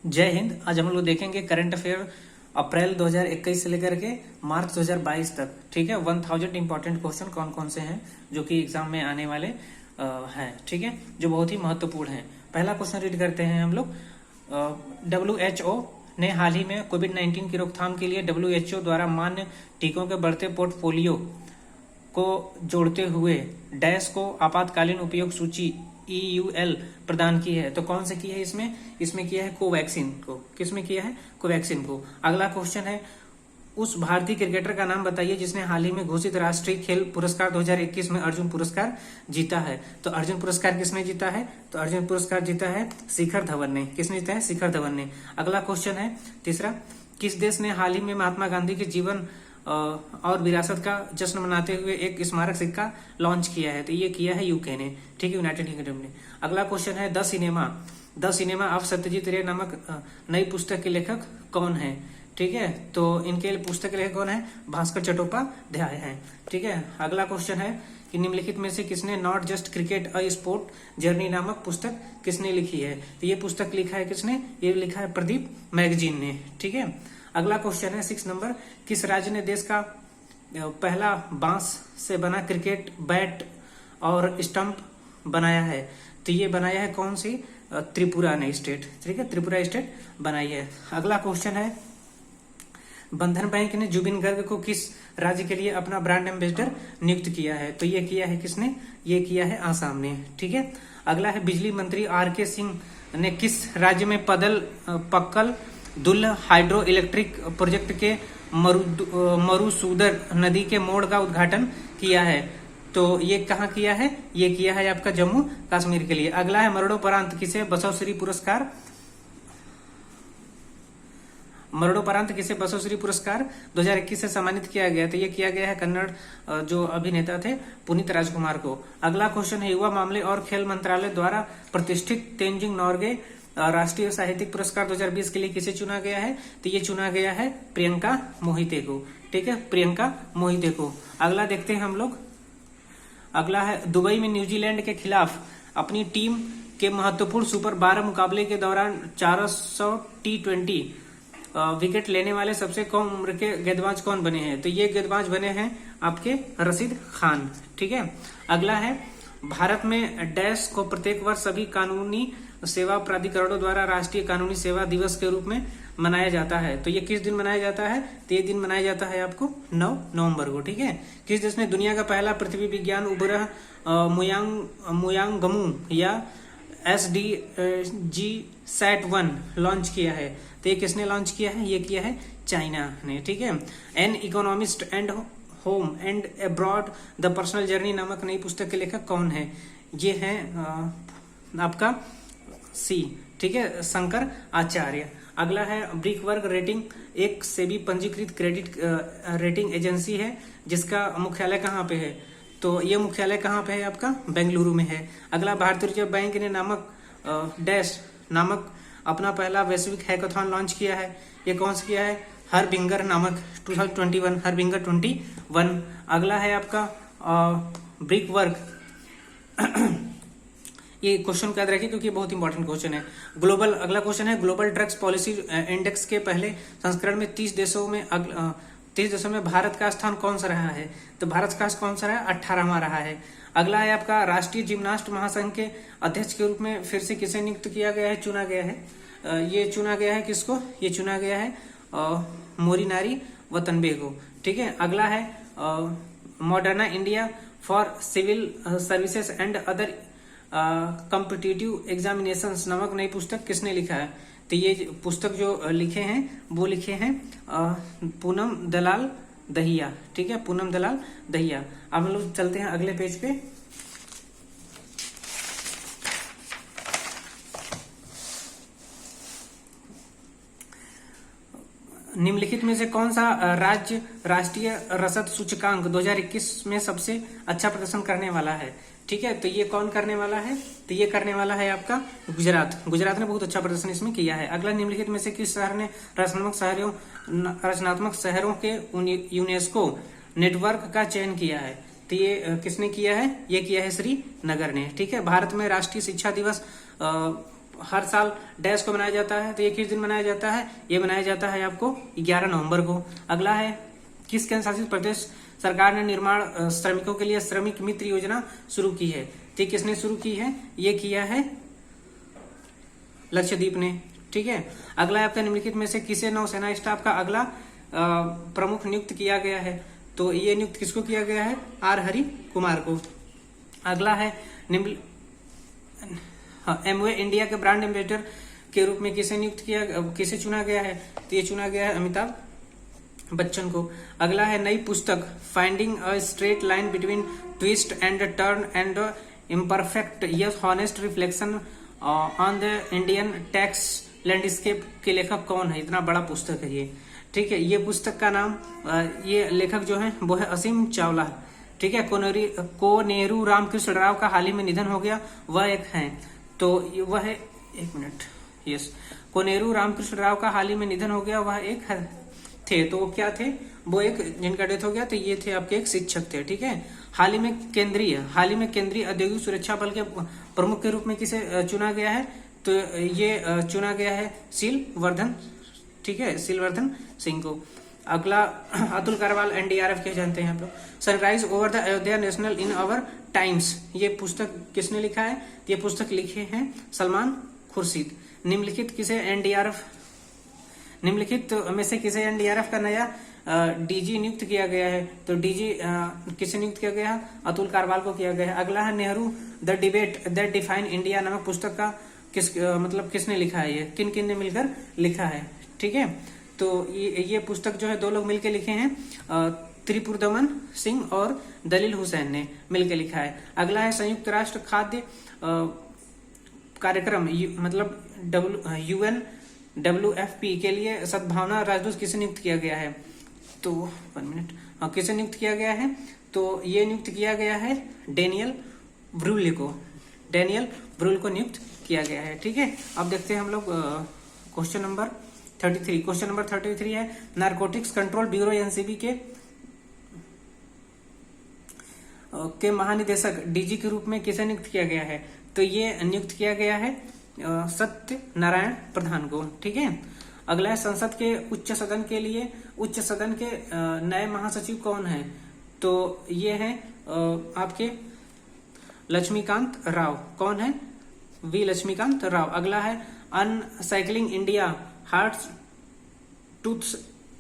जय हिंद। आज हम लोग देखेंगे करंट अफेयर अप्रैल 2021 से लेकर के मार्च 2022 तक। ठीक है, 1000 इंपॉर्टेंट क्वेश्चन कौन कौन से हैं जो कि एग्जाम में आने वाले हैं। ठीक है, जो बहुत ही महत्वपूर्ण हैं। पहला क्वेश्चन रीड करते हैं हम लोग। WHO ने हाल ही में कोविड-19 की रोकथाम के लिए WHO द्वारा मान्य टीकों के बढ़ते पोर्टफोलियो को जोड़ते हुए डैश को आपातकालीन उपयोग सूची EUL प्रदान की है। तो कौन से की है इसमें किया है कोवैक्सीन को। किसमें किया है? कोवैक्सीन को। अगला क्वेश्चन है, उस भारतीय क्रिकेटर का नाम बताइए जिसने हाल ही में घोषित राष्ट्रीय खेल पुरस्कार 2021 में अर्जुन पुरस्कार जीता है। तो अर्जुन पुरस्कार किसने जीता है? तो अर्जुन पुरस्कार जीता है शिखर धवन ने। किसने जीता है? शिखर धवन ने। अगला क्वेश्चन है तीसरा, किस देश ने हाल ही में महात्मा गांधी के जीवन और विरासत का जश्न मनाते हुए एक स्मारक सिक्का लॉन्च किया है? तो ये किया है यूके ने। ठीक है, यूनाइटेड किंगडम ने। अगला क्वेश्चन है, द सिनेमा ऑफ सत्यजीत रे नामक नई पुस्तक के लेखक कौन है? ठीक है, तो इनके पुस्तक के लेखक कौन है? भास्कर चट्टोपाध्याय हैं। ठीक है, अगला क्वेश्चन है कि निम्नलिखित में से किसने not just cricket a sport journey नामक पुस्तक किसने लिखी है? तो ये पुस्तक लिखा है किसने? ये लिखा है प्रदीप मैगजीन ने। ठीक है, अगला क्वेश्चन है 6 नंबर, किस राज्य ने देश का पहला बांस से बना क्रिकेट बैट और स्टंप बनाया है? तो ये बनाया है कौन सी? त्रिपुरा ने स्टेट। ठीक है, त्रिपुरा स्टेट बनाई है। अगला क्वेश्चन है, बंधन बैंक ने जुबिन गर्ग को किस राज्य के लिए अपना ब्रांड एम्बेसडर नियुक्त किया है? तो ये किया है किसने? ये किया है आसाम ने। ठीक है, अगला है, बिजली मंत्री RK सिंह ने किस राज्य में पक्कल दुल हाइड्रो इलेक्ट्रिक प्रोजेक्ट के मरुसूदर नदी के मोड़ का उद्घाटन किया है? तो ये कहाँ किया है? ये किया है आपका जम्मू कश्मीर के लिए। अगला है, मरणोपरांत किसे बसवश्री पुरस्कार 2021 से सम्मानित किया गया? तो ये किया गया है कन्नड़ जो अभिनेता थे पुनीत राजकुमार को। अगला क्वेश्चन है, युवा मामले और खेल मंत्रालय द्वारा प्रतिष्ठित तेंजिंग नॉर्गे राष्ट्रीय साहित्यिक पुरस्कार 2020 के लिए किसे चुना गया है? तो ये चुना गया है प्रियंका मोहिते को। ठीक है, प्रियंका मोहिते को। अगला देखते हैं हम लोग। अगला है, दुबई में न्यूजीलैंड के खिलाफ अपनी टीम के महत्वपूर्ण सुपर 12 मुकाबले के दौरान 400 T20 विकेट लेने वाले सबसे कम उम्र के गेंदबाज कौन बने हैं? तो ये गेंदबाज बने हैं आपके रशीद खान। ठीक है, अगला है, भारत में डैश को प्रत्येक वर्ष सभी कानूनी सेवा प्राधिकरणों द्वारा राष्ट्रीय कानूनी सेवा दिवस के रूप में मनाया जाता है। तो ये किस दिन मनाया जाता है? तो ये दिन मनाया जाता है आपको 9 नवंबर को। ठीक है, किस देश ने दुनिया का पहला पृथ्वी विज्ञान उपग्रह मुयांगमू या SDG-SAT-1 लॉन्च किया है? तो ये किसने लॉन्च किया है? ये किया है चाइना ने। ठीक है, an economist and home and abroad the personal journey नामक नई पुस्तक के लेखक कौन है? ये है आपका सी। ठीक है, शंकर आचार्य। अगला है, ब्रिकवर्ग रेटिंग एक सेबी पंजीकृत क्रेडिट रेटिंग एजेंसी है जिसका मुख्यालय कहाँ पे है? तो ये मुख्यालय कहाँ पे है आपका? बेंगलुरु में है। अगला, भारतीय रिजर्व बैंक ने डैश नामक अपना पहला वैश्विक हैकाथॉन लॉन्च किया है। ये कौन सा किया है? हरबिंगर नामक 2021 हरबिंगर 21। अगला है आपका ब्रिकवर्ग ये क्वेश्चन याद रखिए क्योंकि बहुत इंपॉर्टेंट क्वेश्चन है। अगला क्वेश्चन है, ग्लोबल ड्रग्स पॉलिसी इंडेक्स के पहले संस्करण में 30 देशों में भारत का स्थान कौन सा रहा है? तो भारत का कौन सा रहा है? 18वां रहा है। अगला है आपका, राष्ट्रीय जिम्नास्ट महासंघ के अध्यक्ष के रूप में फिर से किसे नियुक्त किया गया है? चुना गया है? ये चुना गया है किसको? ये चुना गया है मोरिनारी वतनबे को। ठीक है, अगला है, modern India for civil services and other competitive examinations नामक नई पुस्तक किसने लिखा है? तो ये पुस्तक जो लिखे हैं वो लिखे हैं पूनम दलाल दहिया। ठीक है, पूनम दलाल दहिया। अब हम लोग चलते हैं अगले पेज पे। निम्नलिखित में से कौन सा राज्य राष्ट्रीय रसद सूचकांक 2021 में सबसे अच्छा प्रदर्शन करने वाला है? ठीक है, तो ये कौन करने वाला है? तो ये करने वाला है आपका गुजरात ने बहुत अच्छा प्रदर्शन इसमें किया है। अगला, निम्नलिखित में से किस शहर ने रचनात्मक शहरों के यूनेस्को नेटवर्क का चयन किया है? तो ये किसने किया है? ये किया है श्रीनगर ने। ठीक है, भारत में राष्ट्रीय शिक्षा दिवस हर साल डैश को मनाया जाता है, तो ये किस दिन मनाया जाता है? ये मनाया जाता है आपको 11 नवंबर को। अगला है, किस केंद्र शासित प्रदेश सरकार ने निर्माण श्रमिकों के लिए श्रमिक मित्र योजना शुरू की है? तो किसने शुरू की है? ये किया है लक्षद्वीप ने। ठीक है। अगला है आपका, निम्नलिखित में से किसे नौसेना स्टाफ का अगला प्रमुख नियुक्त किया गया है? तो ये नियुक्त किसको किया गया है? आर हरि कुमार को। अगला है, एमवे इंडिया के ब्रांड एम्बेसडर के रूप में किसे चुना गया है? तो ये चुना गया है अमिताभ बच्चन को। अगला है, नई पुस्तक finding a straight line between twist and turn and imperfect yes honest reflection on the Indian tax landscape के लेखक कौन है? इतना बड़ा पुस्तक है ये। ठीक है। ये पुस्तक का नाम, ये लेखक जो है वो है असीम चावला। ठीक है। कोनेरू रामकृष्ण राव का हाल ही में निधन हो गया, वह एक है। तो वह है, एक मिनट, यस, कोनेरू रामकृष्ण राव का हाल ही में निधन हो गया, वह एक थे। तो वो क्या थे? वो एक, जिनका डेथ हो गया, तो ये थे आपके एक शिक्षक थे। ठीक है। हाल ही में केंद्रीय औद्योगिक सुरक्षा बल के प्रमुख के रूप में किसे चुना गया है? तो ये चुना गया है सीलवर्धन, ठीक है, सीलवर्धन सिंह को। अगला, अतुल करवाल एनडीआरएफ के जानते हैं आप लोग। Sunrise over the Ayodhya national in our times, ये पुस्तक किसने लिखा है? ये पुस्तक लिखे हैं सलमान खुर्शीद। निम्नलिखित में से किसे एनडीआरएफ का नया डीजी नियुक्त किया गया है? तो डीजी किसे नियुक्त किया गया है? अतुल करवाल को किया गया है। अगला है, Nehru the debate that define India नामक पुस्तक का किसने लिखा है? ये किन किन ने मिलकर लिखा है? ठीक है। तो ये पुस्तक जो है दो लोग मिलकर लिखे हैं, त्रिपुरदमन सिंह और दलील हुसैन ने मिलकर लिखा है। अगला है, संयुक्त राष्ट्र खाद्य कार्यक्रम मतलब UNWFP के लिए सद्भावना राजदूत किसे नियुक्त किया गया है? तो 1 मिनट, किसे नियुक्त किया गया है? तो ये नियुक्त किया गया है डेनियल ब्रूले को। नियुक्त किया गया है। ठीक है। अब देखते हैं हम लोग क्वेश्चन नंबर 33। क्वेश्चन नंबर 33 है, नारकोटिक्स कंट्रोल ब्यूरो एनसीबी के महानिदेशक डीजी के रूप में किसे नियुक्त किया गया है? तो ये नियुक्त किया गया है सत्य नारायण प्रधान को। ठीक है। अगला है, संसद के उच्च सदन के नए महासचिव कौन है? तो ये है आपके लक्ष्मीकांत राव। कौन है? वी लक्ष्मीकांत राव। अगला है, unshackling India hard truths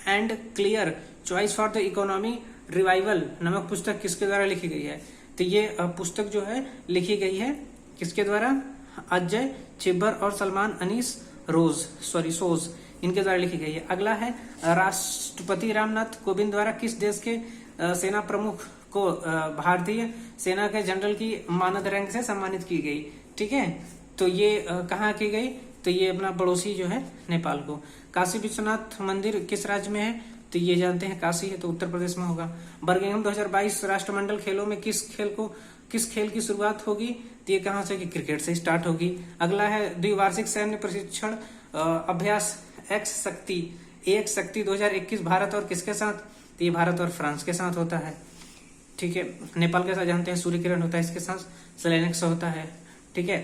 and clear choice for the economy revival नामक पुस्तक किसके द्वारा लिखी गई है? तो ये पुस्तक जो है लिखी गई है किसके द्वारा? अजय छिब्बर और सलमान अनीस सोज, इनके द्वारा लिखी गई है। अगला है, राष्ट्रपति रामनाथ कोविंद द्वारा किस देश के सेना प्रमुख को भारतीय सेना के जनरल की मानद रैंक से सम्मानित की गई? ठीक है। तो ये कहाँ की गई? तो ये अपना पड़ोसी जो है नेपाल को। काशी विश्वनाथ मंदिर किस राज्य में है? तो ये जानते हैं काशी है, तो उत्तर प्रदेश में होगा। बर्मिंघम 2022 राष्ट्रमंडल खेलों में किस खेल की शुरुआत होगी? तो ये कहाँ से? क्रिकेट से स्टार्ट होगी। अगला है, द्विवार्षिक सैन्य प्रशिक्षण अभ्यास एक शक्ति 2021 भारत और किसके साथ? तो ये भारत और फ्रांस के साथ होता है। ठीक है। नेपाल के साथ जानते हैं सूर्य किरण होता है, इसके साथ सेलेनिक्स होता है। ठीक है।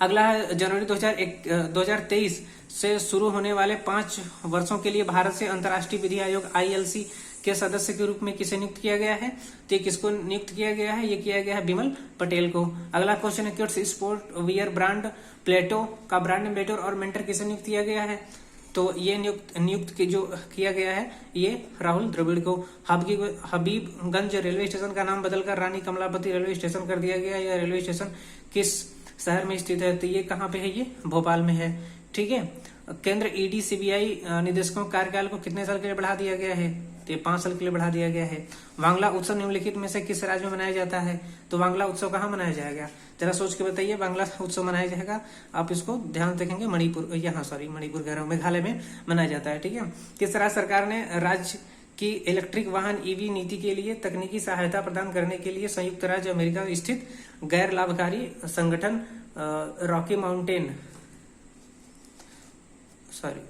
अगला है, जनवरी 2023 से शुरू होने वाले 5 वर्षों के लिए भारत से अंतर्राष्ट्रीय विधि आयोग ILC के सदस्य के रूप में किसे नियुक्त किया गया है? तो ये किसको नियुक्त किया गया है? ये किया गया है बिमल पटेल को। अगला क्वेश्चन है, किड्स स्पोर्ट वियर ब्रांड प्लेटो का ब्रांड एम्बेसडर और मेंटर किसे नियुक्त किया गया है? तो ये नियुक्त जो किया गया है ये राहुल द्रविड़ को। हबीबगंज रेलवे स्टेशन का नाम बदलकर रानी कमलापति रेलवे स्टेशन कर दिया गया है। यह रेलवे स्टेशन किस शहर में स्थित है? तो ये कहाँ पे है? ये भोपाल में है। ठीक है। केंद्र ED CBI निदेशकों कार्यकाल को कितने साल के लिए बढ़ा दिया गया है? तो ये 5 साल के लिए बढ़ा दिया गया है। वांगला उत्सव निम्नलिखित में से किस राज्य में मनाया जाता है? तो वांगला उत्सव कहाँ मनाया जाएगा? जरा सोच के बताइए। वांगला उत्सव मनाया जाएगा, आप इसको ध्यान रखेंगे, मणिपुर कह रहा हूँ, मेघालय में मनाया जाता है। ठीक है। किस राज्य सरकार ने राज्य की इलेक्ट्रिक वाहन EV नीति के लिए तकनीकी सहायता प्रदान करने के लिए संयुक्त राज्य अमेरिका स्थित गैर लाभकारी संगठन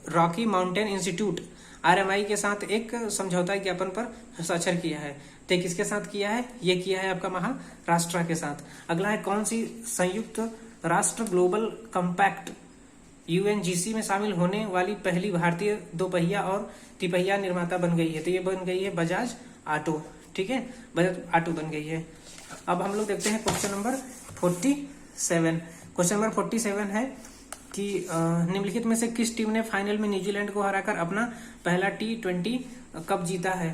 रॉकी माउंटेन इंस्टीट्यूट RMI के साथ एक समझौता ज्ञापन पर हस्ताक्षर किया है? तो किसके साथ किया है? ये किया है आपका महाराष्ट्र के साथ। अगला है, कौन सी संयुक्त राष्ट्र ग्लोबल कंपैक्ट यूएनजीसी में शामिल होने वाली पहली भारतीय दोपहिया और तिपहिया निर्माता बन गई है? तो ये बन गई है बजाज ऑटो। ठीक है, बजाज ऑटो बन गई है। अब हम लोग देखते हैं क्वेश्चन नंबर 47। क्वेश्चन नंबर 47 है कि निम्नलिखित में से किस टीम ने फाइनल में न्यूजीलैंड को हराकर अपना पहला T20 कप जीता है?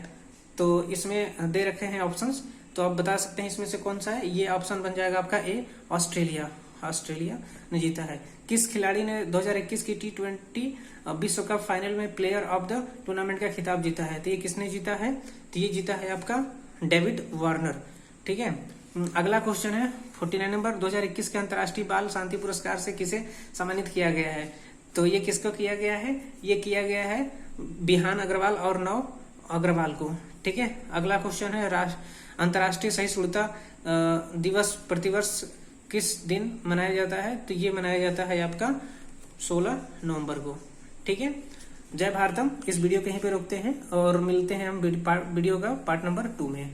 तो इसमें दे रखे हैं ऑप्शंस, तो आप बता सकते हैं इसमें से कौन सा है। ये ऑप्शन बन जाएगा आपका ए, ऑस्ट्रेलिया। ऑस्ट्रेलिया ने जीता है। किस खिलाड़ी ने 2021 की T20 विश्व कप फाइनल में प्लेयर ऑफ द टूर्नामेंट का खिताब जीता है? तो ये किसने जीता है? तो ये जीता है आपका डेविड वार्नर। ठीक है, अगला क्वेश्चन है 49 नंबर, 2021 के अंतर्राष्ट्रीय बाल शांति पुरस्कार से किसे सम्मानित किया गया है? तो ये किसको किया गया है? ये किया गया है बिहान अग्रवाल और नव अग्रवाल को। ठीक है, अगला क्वेश्चन है अंतर्राष्ट्रीय सहिष्णुता दिवस प्रतिवर्ष किस दिन मनाया जाता है? तो ये मनाया जाता है आपका 16 नवंबर को। ठीक है, जय भारतम। इस वीडियो को यहीं पे रोकते हैं और मिलते हैं हम वीडियो का पार्ट नंबर 2 में।